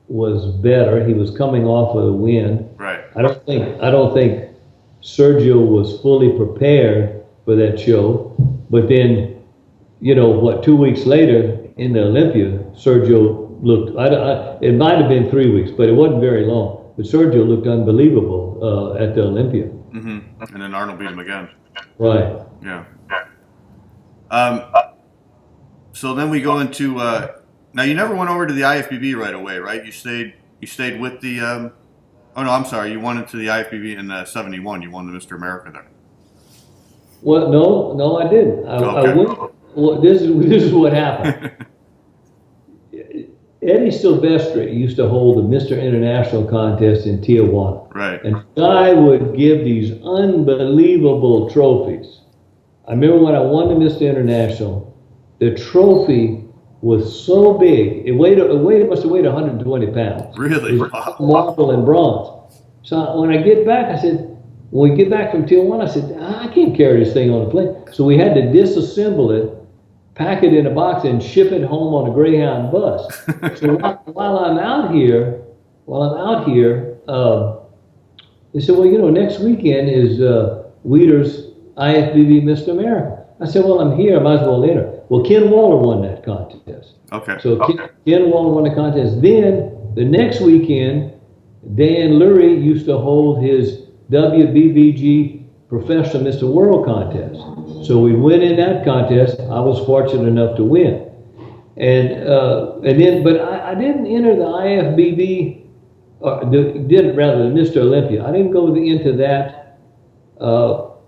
was better. He was coming off of a win. Right. I don't think Sergio was fully prepared for that show. But then, 2 weeks later in the Olympia, Sergio looked. It might have been 3 weeks, but it wasn't very long. But Sergio looked unbelievable at the Olympia. Mm-hmm. And then Arnold beat him again. Right. Yeah. So then we go into. Now you never went over to the IFBB right away, right? You stayed with the. Oh no, I'm sorry. You went into the IFBB in '71. You won the Mr. America there. Well, no, I didn't. I went. Well, this is what happened. Eddie Silvestri used to hold the Mr. International contest in Tijuana. Right. And the guy would give these unbelievable trophies. I remember when I won the Mr. International, the trophy was so big. It must have weighed 120 pounds. Really? It was marble and bronze. So when I get back, when we get back from Tijuana, I said, I can't carry this thing on the plane. So we had to disassemble it, pack it in a box, and ship it home on a Greyhound bus. So while I'm out here, they said, well, next weekend is Weider's IFBB Mr. America. I said, well, I'm here. I might as well enter. Well, Ken Waller won that contest. Okay. So Ken Waller won the contest. Then the next weekend, Dan Lurie used to hold his WBBG Professional Mr. World contest. So we went in that contest. I was fortunate enough to win. But I didn't enter the IFBB, the Mr. Olympia. I didn't go into that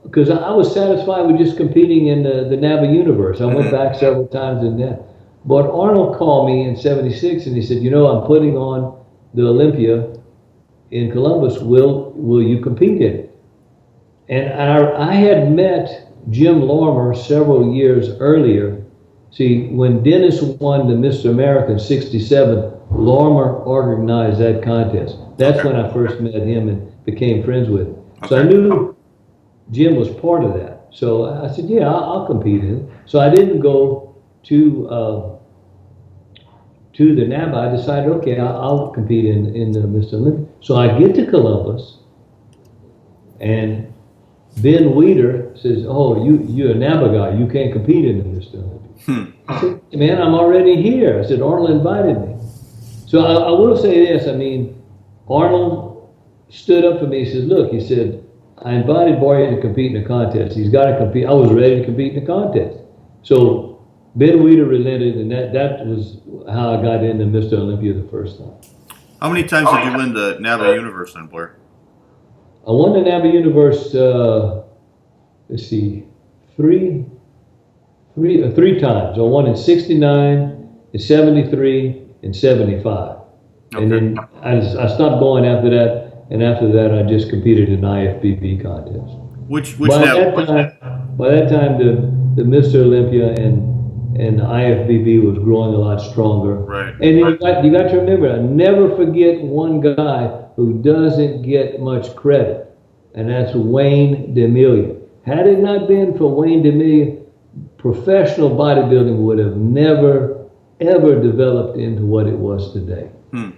because I was satisfied with just competing in the NABA universe. I went back several times in that. But Arnold called me in '76 and he said, I'm putting on the Olympia in Columbus. Will you compete in it? And I had met Jim Lorimer several years earlier. See, when Dennis won the Mr. America in '67, Lorimer organized that contest. That's when I first met him and became friends with him. So I knew Jim was part of that. So I said, yeah, I'll compete in it. So I didn't go to the NABA. I decided, okay, I'll compete in the Mr. Olympia. So I get to Columbus, and Ben Weider says, oh, you're a NABA guy. You can't compete in the Mr. Olympia. I said, man, I'm already here. I said, Arnold invited me. So I will say this. Arnold stood up to me. He said, look, he said, I invited Boyer to compete in a contest. He's got to compete. I was ready to compete in the contest. So Ben Weider relented, and that was how I got into Mr. Olympia the first time. How many times did you win the NABA Universe then, Blair? I won the NABA Universe, let's see, three three times. I won in 69, in 73, and 75. Okay. And then I stopped going after that, and after that I just competed in IFBB contests. Which by that time the Mr. Olympia and the IFBB was growing a lot stronger. Right. And then you got to remember, I never forget one guy who doesn't get much credit, and that's Wayne D'Amelia. Had it not been for Wayne D'Amelia, professional bodybuilding would have never, ever developed into what it was today.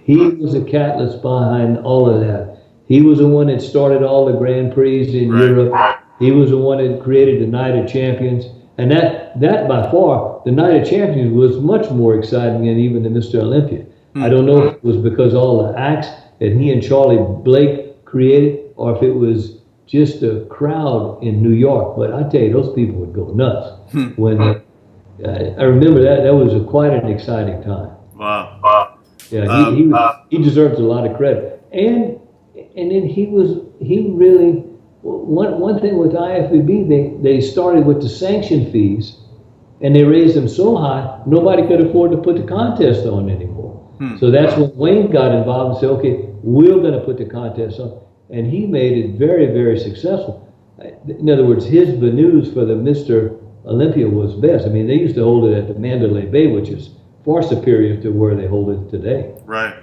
He was a catalyst behind all of that. He was the one that started all the Grand Prix in Europe. He was the one that created the Night of Champions. And that by far, the Night of Champions was much more exciting than even the Mr. Olympia. I don't know if it was because all the acts that he and Charlie Blake created, or if it was just a crowd in New York. But I tell you, those people would go nuts. When I remember that was quite an exciting time. Wow. Yeah, he deserves a lot of credit. And then he really, one thing with IFBB, they started with the sanction fees, and they raised them so high, nobody could afford to put the contest on anymore. So that's when Wayne got involved and said, okay, we're going to put the contest on. And he made it very, very successful. In other words, his venues for the Mr. Olympia was best. I mean, they used to hold it at the Mandalay Bay, which is far superior to where they hold it today. Right.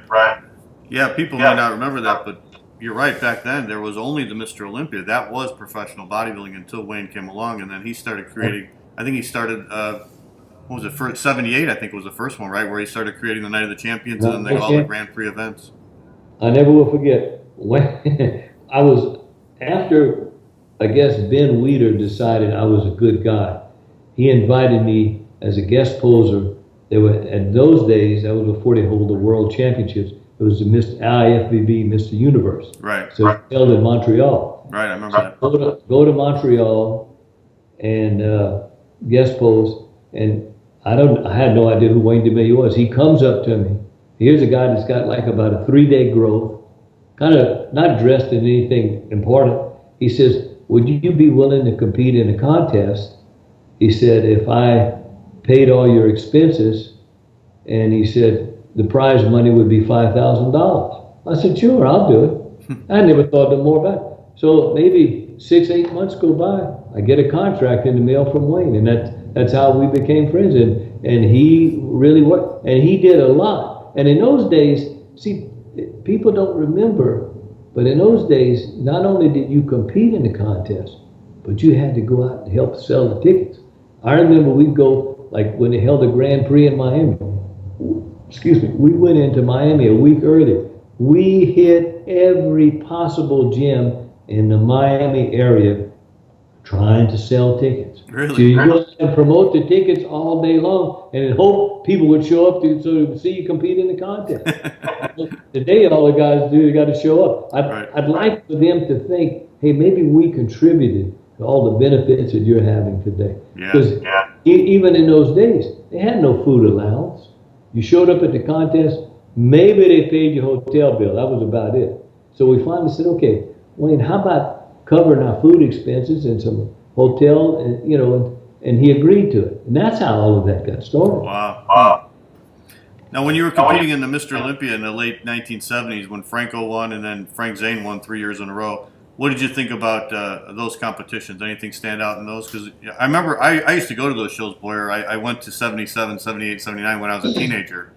Yeah, people may not remember that, but you're right. Back then, there was only the Mr. Olympia. That was professional bodybuilding until Wayne came along, and then he started creating. I think he started. What was it? First 78, I think was the first one, right? Where he started creating the Night of the Champions, and then they got all the Grand Prix events. I never will forget when I was after. I guess Ben Weeder decided I was a good guy. He invited me as a guest poser. They were, in those days, that was before they hold the World Championships. It was the IFBB Mr. Universe. Right. So it was held in Montreal. Right, I remember that. Go to Montreal and guest pose, and I had no idea who Wayne D'Amelia was. He comes up to me. Here's a guy that's got like about a 3-day growth, kind of not dressed in anything important. He says, would you be willing to compete in a contest? He said, if I paid all your expenses, and he said, the prize money would be $5,000. I said, sure, I'll do it. I never thought no more about it. So maybe 6-8 months go by, I get a contract in the mail from Wayne, and that's how we became friends. And he really worked, and he did a lot. And in those days, see, people don't remember, but in those days, not only did you compete in the contest, but you had to go out and help sell the tickets. I remember we'd go, like when they held the Grand Prix in Miami, we went into Miami a week earlier. We hit every possible gym in the Miami area trying to sell tickets. Really? So you go and promote the tickets all day long and hope people would show up to see you compete in the contest. Today, all the guys do, they got to show up. I'd like for them to think, hey, maybe we contributed to all the benefits that you're having today. Because even in those days, they had no food allowance. You showed up at the contest, maybe they paid your hotel bill. That was about it. So we finally said, okay, Wayne, how about covering our food expenses and some hotel, and he agreed to it. And that's how all of that got started. Wow. Now, when you were competing in the Mr. Olympia in the late 1970s, when Franco won and then Frank Zane won 3 years in a row, what did you think about those competitions? Anything stand out in those? Because I remember I used to go to those shows, Boyer. I went to 77, 78, 79 when I was a teenager.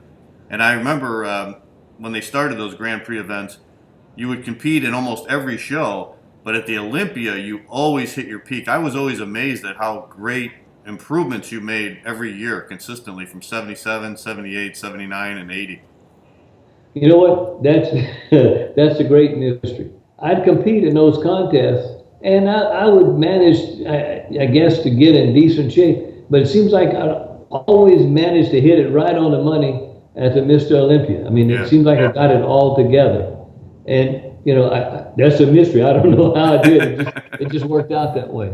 And I remember when they started those Grand Prix events, you would compete in almost every show. But at the Olympia, you always hit your peak. I was always amazed at how great improvements you made every year consistently from 77, 78, 79, and 80. You know what? That's a great mystery. I'd compete in those contests, and I would manage, I guess, to get in decent shape. But it seems like I always managed to hit it right on the money at the Mr. Olympia. I mean, it seems like I got it all together. And, that's a mystery. I don't know how I did it. It just worked out that way.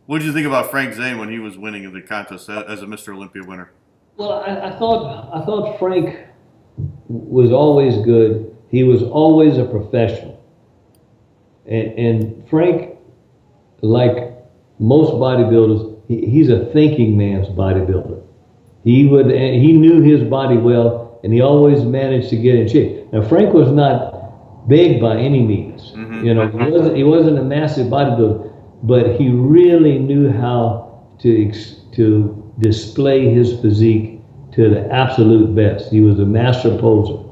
What did you think about Frank Zane when he was winning in the contest as a Mr. Olympia winner? Well, I thought Frank was always good. He was always a professional. And Frank, like most bodybuilders, he's a thinking man's bodybuilder. He knew his body well, and he always managed to get in shape. Now Frank was not big by any means. Mm-hmm. He wasn't a massive bodybuilder, but he really knew how to display his physique to the absolute best. He was a master poser.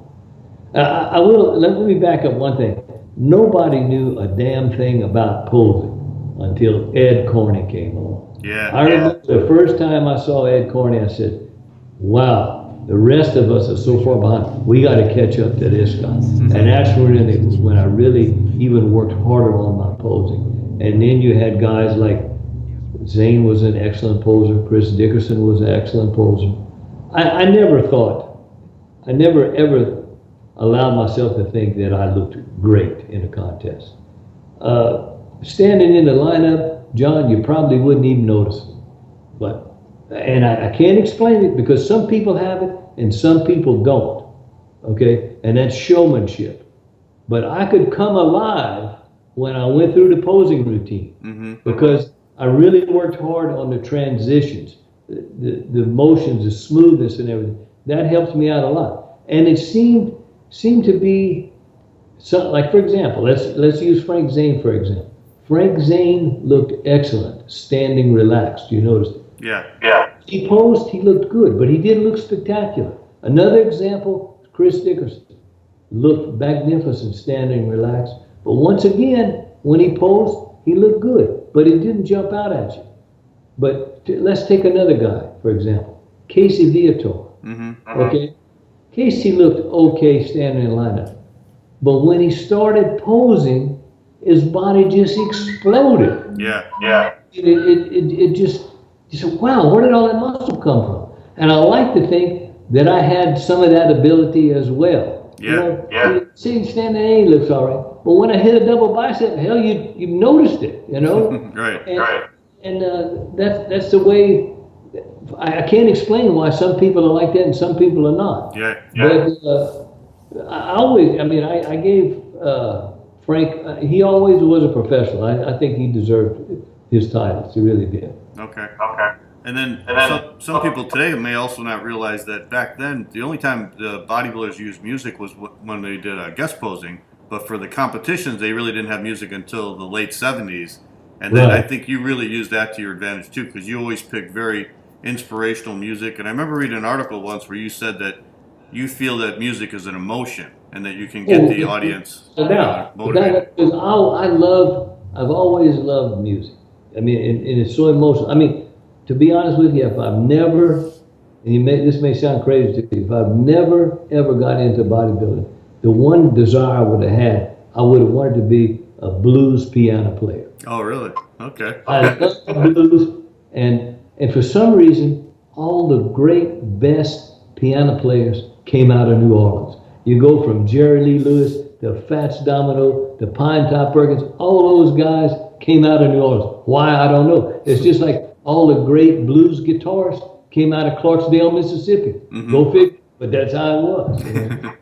Let me back up one thing. Nobody knew a damn thing about posing until Ed Corney came along. Yeah. I remember the first time I saw Ed Corney, I said, wow, the rest of us are so far behind. We got to catch up to this guy. Mm-hmm. And that's when I really even worked harder on my posing. And then you had guys like Zane was an excellent poser. Chris Dickerson was an excellent poser. I never ever allowed myself to think that I looked great in a contest. Standing in the lineup, John, you probably wouldn't even notice it. And I can't explain it because some people have it and some people don't. Okay? And that's showmanship. But I could come alive when I went through the posing routine. Mm-hmm. Because I really worked hard on the transitions, the motions, the smoothness and everything. That helped me out a lot. And it seemed to be, like for example, let's use Frank Zane for example. Frank Zane looked excellent, standing relaxed. You noticed it? Yeah. He posed, he looked good, but he didn't look spectacular. Another example, Chris Dickerson looked magnificent, standing relaxed. But once again, when he posed, he looked good, but it didn't jump out at you. But let's take another guy, for example, Casey Viator. Mm-hmm. Okay, Casey looked okay standing in lineup, but when he started posing, his body just exploded. Yeah. It just, you said, wow, where did all that muscle come from? And I like to think that I had some of that ability as well. Yeah. You see, standing there, he looks all right. But when I hit a double bicep, hell, you noticed it, Right. And that's the way. I can't explain why some people are like that and some people are not. Yeah. But I gave Frank. He always was a professional. I think he deserved his titles. He really did. Okay. And then some people today may also not realize that back then the only time the bodybuilders used music was when they did guest posing. But for the competitions, they really didn't have music until the late 70s. And then I think you really used that to your advantage too, because you always picked very inspirational music. And I remember reading an article once where you said that you feel that music is an emotion and that you can get the audience motivated. I've always loved music. I mean, and it's so emotional. I mean, to be honest with you, if I've never, this may sound crazy to you, if I've never ever got into bodybuilding, the one desire I would have had, I would have wanted to be a blues piano player. Oh, really? Okay. I love blues, and for some reason, all the great, best piano players came out of New Orleans. You go from Jerry Lee Lewis to Fats Domino to Pine Top Perkins, all those guys came out of New Orleans. Why? I don't know. It's just like all the great blues guitarists came out of Clarksdale, Mississippi. Mm-hmm. Go figure. But that's how it was.